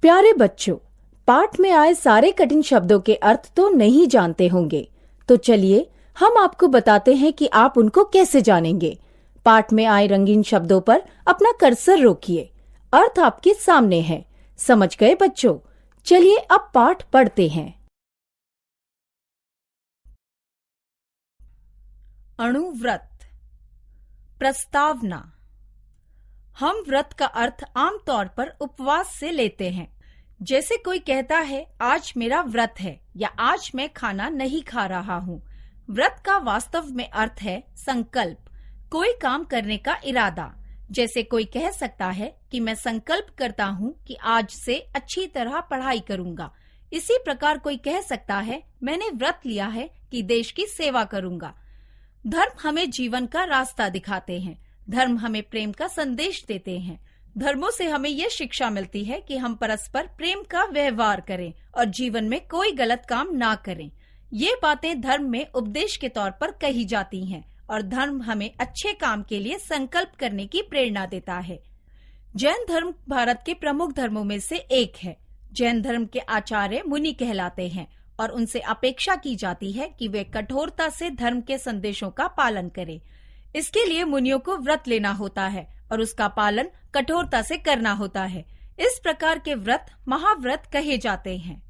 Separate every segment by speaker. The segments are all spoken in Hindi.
Speaker 1: प्यारे बच्चों, पाठ में आए सारे कठिन शब्दों के अर्थ तो नहीं जानते होंगे, तो चलिए हम आपको बताते हैं कि आप उनको कैसे जानेंगे। पाठ में आए रंगीन शब्दों पर अपना कर्सर रोकिए। अर्थ आपके सामने है। समझ गए बच्चों? चलिए अब पाठ पढ़ते हैं।
Speaker 2: अणुव्रत। प्रस्तावना। हम व्रत का अर्थ आमतौर पर उपवास से लेते हैं। जैसे कोई कहता है आज मेरा व्रत है या आज मैं खाना नहीं खा रहा हूँ। व्रत का वास्तव में अर्थ है संकल्प, कोई काम करने का इरादा। जैसे कोई कह सकता है कि मैं संकल्प करता हूँ कि आज से अच्छी तरह पढ़ाई करूँगा। इसी प्रकार कोई कह सकता है मैंने व्रत लिया है कि देश की सेवा करूँगा। धर्म हमें जीवन का रास्ता दिखाते हैं। धर्म हमें प्रेम का संदेश देते हैं। धर्मों से हमें यह शिक्षा मिलती है कि हम परस्पर प्रेम का व्यवहार करें और जीवन में कोई गलत काम ना करें। ये बातें धर्म में उपदेश के तौर पर कही जाती हैं और धर्म हमें अच्छे काम के लिए संकल्प करने की प्रेरणा देता है। जैन धर्म भारत के प्रमुख धर्मों में से एक है। जैन धर्म के आचार्य मुनि कहलाते हैं और उनसे अपेक्षा की जाती है कि वे कठोरता से धर्म के संदेशों का पालन करें। इसके लिए मुनियों को व्रत लेना होता है और उसका पालन कठोरता से करना होता है। इस प्रकार के व्रत महाव्रत कहे जाते हैं।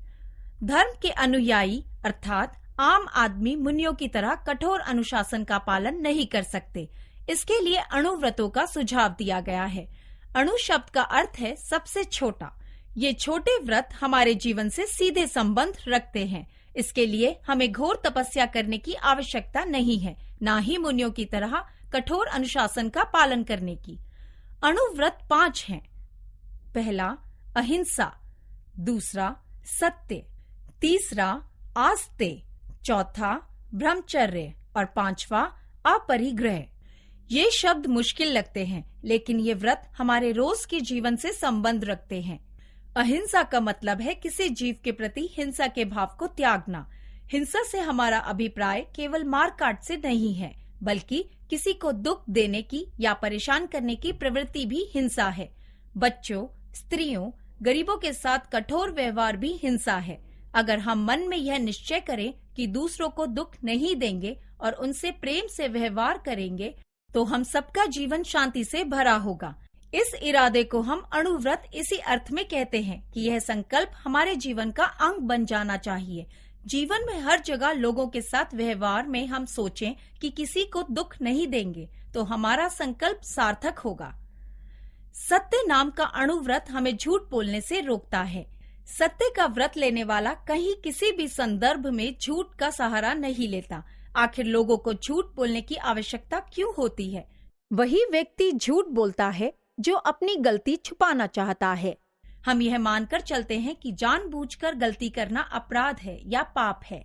Speaker 2: धर्म के अनुयायी अर्थात आम आदमी मुनियों की तरह कठोर अनुशासन का पालन नहीं कर सकते। इसके लिए अणुव्रतों का सुझाव दिया गया है। अणु शब्द का अर्थ है सबसे छोटा। ये छोटे व्रत हमारे जीवन से सीधे संबंध रखते हैं। इसके लिए हमें घोर तपस्या करने की आवश्यकता नहीं है, ना ही मुनियों की तरह कठोर अनुशासन का पालन करने की। अणुव्रत 5 हैं। पहला अहिंसा, दूसरा सत्य, तीसरा आस्ते, चौथा ब्रह्मचर्य और पांचवा अपरिग्रह। ये शब्द मुश्किल लगते हैं, लेकिन ये व्रत हमारे रोज के जीवन से संबंध रखते हैं। अहिंसा का मतलब है किसी जीव के प्रति हिंसा के भाव को त्यागना। हिंसा से हमारा अभिप्राय केवल मार काट से नहीं है, बल्कि किसी को दुख देने की या परेशान करने की प्रवृत्ति भी हिंसा है। बच्चों, स्त्रियों, गरीबों के साथ कठोर व्यवहार भी हिंसा है। अगर हम मन में यह निश्चय करें कि दूसरों को दुख नहीं देंगे और उनसे प्रेम से व्यवहार करेंगे, तो हम सबका जीवन शांति से भरा होगा। इस इरादे को हम अणुव्रत इसी अर्थ में कहते हैं कि यह संकल्प हमारे जीवन का अंग बन जाना चाहिए। जीवन में हर जगह लोगों के साथ व्यवहार में हम सोचें कि किसी को दुख नहीं देंगे, तो हमारा संकल्प सार्थक होगा। सत्य नाम का अणुव्रत हमें झूठ बोलने से रोकता है। सत्य का व्रत लेने वाला कहीं किसी भी संदर्भ में झूठ का सहारा नहीं लेता। आखिर लोगों को झूठ बोलने की आवश्यकता क्यों होती है?
Speaker 1: वही व्यक्ति झूठ बोलता है जो अपनी गलती छुपाना चाहता है।
Speaker 2: हम यह मानकर चलते हैं कि जानबूझकर गलती करना अपराध है या पाप है।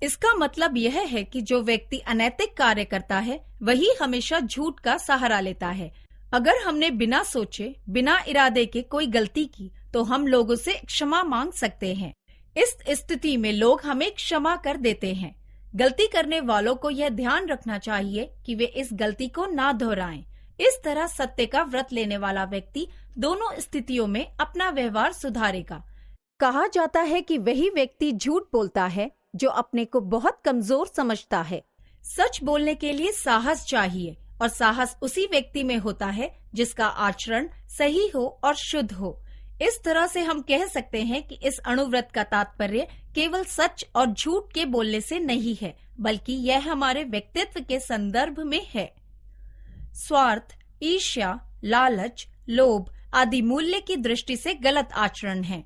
Speaker 2: इसका मतलब यह है कि जो व्यक्ति अनैतिक कार्य करता है वही हमेशा झूठ का सहारा लेता है। अगर हमने बिना सोचे, बिना इरादे के कोई गलती की, तो हम लोगों से क्षमा मांग सकते हैं। इस स्थिति में लोग हमें क्षमा कर देते हैं। गलती करने वालों को यह ध्यान रखना चाहिए कि वे इस गलती को ना दोहराएं। इस तरह सत्य का व्रत लेने वाला व्यक्ति दोनों स्थितियों में अपना व्यवहार सुधारेगा।
Speaker 1: कहा जाता है कि वही व्यक्ति झूठ बोलता है जो अपने को बहुत कमजोर समझता है।
Speaker 2: सच बोलने के लिए साहस चाहिए और साहस उसी व्यक्ति में होता है जिसका आचरण सही हो और शुद्ध हो। इस तरह से हम कह सकते हैं कि इस अणुव्रत का तात्पर्य केवल सच और झूठ के बोलने से नहीं है, बल्कि यह हमारे व्यक्तित्व के संदर्भ में है। स्वार्थ, ईर्ष्या, लालच, लोभ आदि मूल्य की दृष्टि से गलत आचरण है।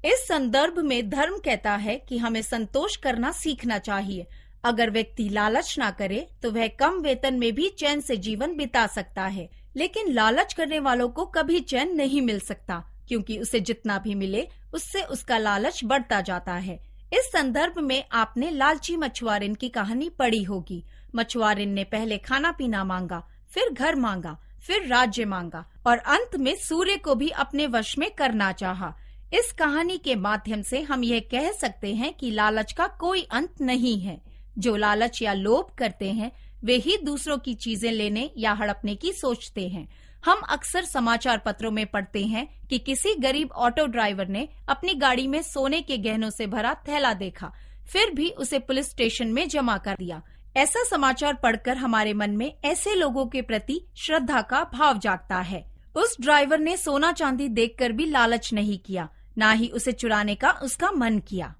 Speaker 2: इस संदर्भ में धर्म कहता है कि हमें संतोष करना सीखना चाहिए। अगर व्यक्ति लालच ना करे तो वह कम वेतन में भी चैन से जीवन बिता सकता है, लेकिन लालच करने वालों को कभी चैन नहीं मिल सकता, क्योंकि उसे जितना भी मिले उससे उसका लालच बढ़ता जाता है। इस संदर्भ में आपने लालची मछुआरिन की कहानी पढ़ी होगी। मछुआरिन ने पहले खाना पीना मांगा, फिर घर मांगा, फिर राज्य मांगा और अंत में सूर्य को भी अपने वश में करना चाहा। इस कहानी के माध्यम से हम यह कह सकते हैं कि लालच का कोई अंत नहीं है। जो लालच या लोभ करते हैं वे ही दूसरों की चीजें लेने या हड़पने की सोचते हैं। हम अक्सर समाचार पत्रों में पढ़ते हैं कि किसी गरीब ऑटो ड्राइवर ने अपनी गाड़ी में सोने के गहनों से भरा थैला देखा, फिर भी उसे पुलिस स्टेशन में जमा कर दिया। ऐसा समाचार पढ़कर हमारे मन में ऐसे लोगों के प्रति श्रद्धा का भाव जागता है। उस ड्राइवर ने सोना चांदी देखकर भी लालच नहीं किया, ना ही उसे चुराने का उसका मन किया।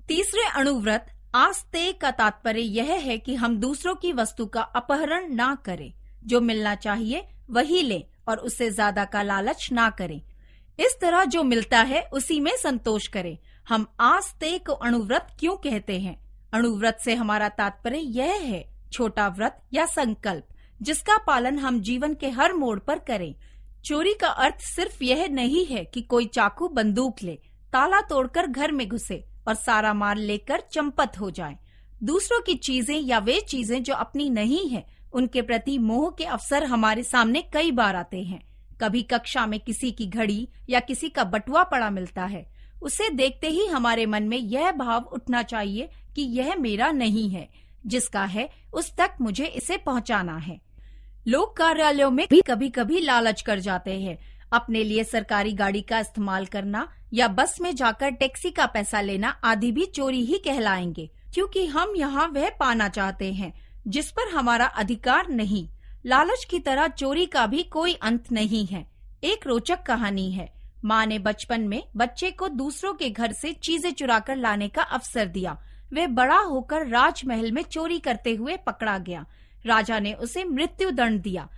Speaker 2: तीसरे अणुव्रत आस्ते का तात्पर्य यह है कि हम दूसरों की वस्तु का अपहरण ना करें, जो मिलना चाहिए वही लें और उससे ज्यादा का लालच ना करें। इस तरह जो मिलता है उसी में संतोष करें। हम आस्ते को अणुव्रत क्यों कहते हैं? अणुव्रत से हमारा तात्पर्य यह है छोटा व्रत या संकल्प, जिसका पालन हम जीवन के हर मोड़ पर करें। चोरी का अर्थ सिर्फ यह नहीं है कि कोई चाकू बंदूक ले, ताला तोड़कर घर में घुसे और सारा माल लेकर चंपत हो जाए। दूसरों की चीजें या वे चीजें जो अपनी नहीं है, उनके प्रति मोह के अवसर हमारे सामने कई बार आते हैं। कभी कक्षा में किसी की घड़ी या किसी का बटुआ पड़ा मिलता है, उसे देखते ही हमारे मन में यह भाव उठना चाहिए कि यह मेरा नहीं है, जिसका है उस तक मुझे इसे पहुंचाना है। लोग कार्यालयों में भी कभी कभी लालच कर जाते हैं। अपने लिए सरकारी गाड़ी का इस्तेमाल करना या बस में जाकर टैक्सी का पैसा लेना आदि भी चोरी ही कहलाएंगे, क्योंकि हम यहाँ वह पाना चाहते हैं जिस पर हमारा अधिकार नहीं। लालच की तरह चोरी का भी कोई अंत नहीं है। एक रोचक कहानी है। माँ ने बचपन में बच्चे को दूसरों के घर से चीजें चुराकर लाने का अवसर दिया। वह बड़ा होकर राजमहल में चोरी करते हुए पकड़ा गया। राजा ने उसे मृत्यु दंड दिया।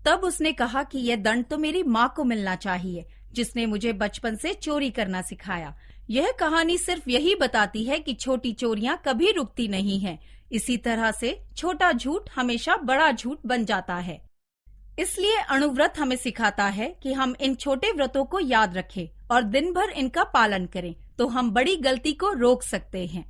Speaker 2: तब उसने कहा कि यह दंड तो मेरी माँ को मिलना चाहिए, जिसने मुझे बचपन से चोरी करना सिखाया। यह कहानी सिर्फ यही बताती है कि छोटी चोरियां कभी रुकती नहीं हैं। इसी तरह से छोटा झूठ हमेशा बड़ा झूठ बन जाता है। इसलिए अणुव्रत हमें सिखाता है कि हम इन छोटे व्रतों को याद रखें और दिन भर इनका पालन करें, तो हम बड़ी गलती को रोक सकते हैं।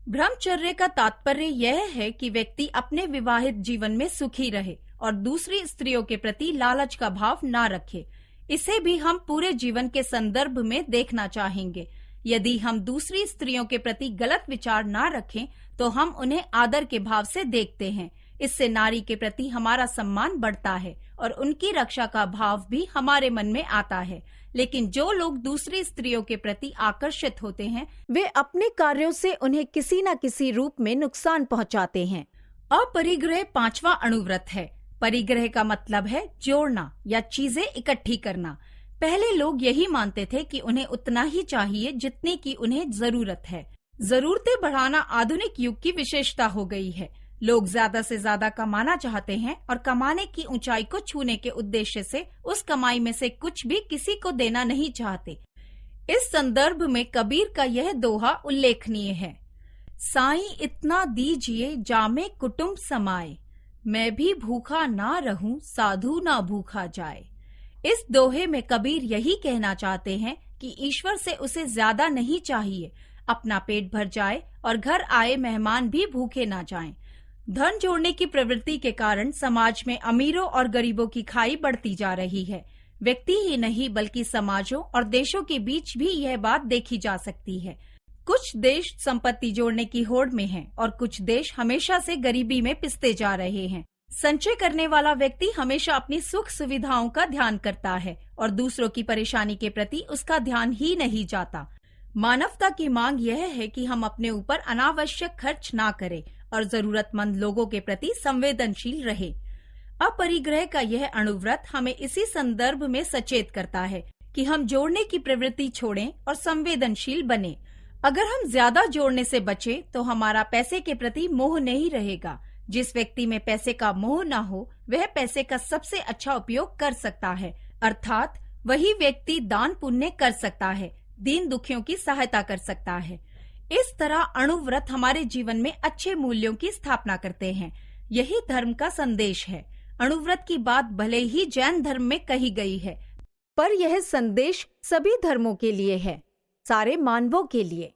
Speaker 2: ब्रह्मचर्य का तात्पर्य यह है कि व्यक्ति अपने विवाहित जीवन में सुखी रहे और दूसरी स्त्रियों के प्रति लालच का भाव ना रखे। इसे भी हम पूरे जीवन के संदर्भ में देखना चाहेंगे। यदि हम दूसरी स्त्रियों के प्रति गलत विचार ना रखें, तो हम उन्हें आदर के भाव से देखते हैं। इससे नारी के प्रति हमारा सम्मान बढ़ता है और उनकी रक्षा का भाव भी हमारे मन में आता है। लेकिन जो लोग दूसरी स्त्रियों के प्रति आकर्षित होते हैं,
Speaker 1: वे अपने कार्यों से उन्हें किसी न किसी रूप में नुकसान पहुंचाते हैं।
Speaker 2: अपरिग्रह पांचवा अणुव्रत है। परिग्रह का मतलब है जोड़ना या चीजें इकट्ठी करना। पहले लोग यही मानते थे कि उन्हें उतना ही चाहिए जितने की उन्हें जरूरत है। जरूरतें बढ़ाना आधुनिक युग की विशेषता हो गई है। लोग ज्यादा से ज्यादा कमाना चाहते हैं और कमाने की ऊंचाई को छूने के उद्देश्य से उस कमाई में से कुछ भी किसी को देना नहीं चाहते। इस संदर्भ में कबीर का यह दोहा उल्लेखनीय है। साईं इतना दीजिए जामे कुटुंब समाए, मैं भी भूखा ना रहूं साधु ना भूखा जाए। इस दोहे में कबीर यही कहना चाहते हैं कि ईश्वर से उसे ज्यादा नहीं चाहिए, अपना पेट भर जाए और घर आए मेहमान भी भूखे ना जाएं। धन जोड़ने की प्रवृत्ति के कारण समाज में अमीरों और गरीबों की खाई बढ़ती जा रही है। व्यक्ति ही नहीं बल्कि समाजों और देशों के बीच भी यह बात देखी जा सकती है। कुछ देश संपत्ति जोड़ने की होड़ में हैं और कुछ देश हमेशा से गरीबी में पिसते जा रहे हैं। संचय करने वाला व्यक्ति हमेशा अपनी सुख सुविधाओं का ध्यान करता है और दूसरों की परेशानी के प्रति उसका ध्यान ही नहीं जाता। मानवता की मांग यह है कि हम अपने ऊपर अनावश्यक खर्च ना करें और जरूरतमंद लोगों के प्रति संवेदनशील रहे। अपरिग्रह का यह अणुव्रत हमें इसी संदर्भ में सचेत करता है कि हम जोड़ने की प्रवृत्ति छोड़ें और संवेदनशील बने। अगर हम ज्यादा जोड़ने से बचें, तो हमारा पैसे के प्रति मोह नहीं रहेगा। जिस व्यक्ति में पैसे का मोह न हो, वह पैसे का सबसे अच्छा उपयोग कर सकता है, अर्थात वही व्यक्ति दान पुण्य कर सकता है, दीन दुखियों की सहायता कर सकता है। इस तरह अणुव्रत हमारे जीवन में अच्छे मूल्यों की स्थापना करते हैं। यही धर्म का संदेश है। अणुव्रत की बात भले ही जैन धर्म में कही गई है,
Speaker 1: पर यह संदेश सभी धर्मों के लिए है, सारे मानवों के लिए।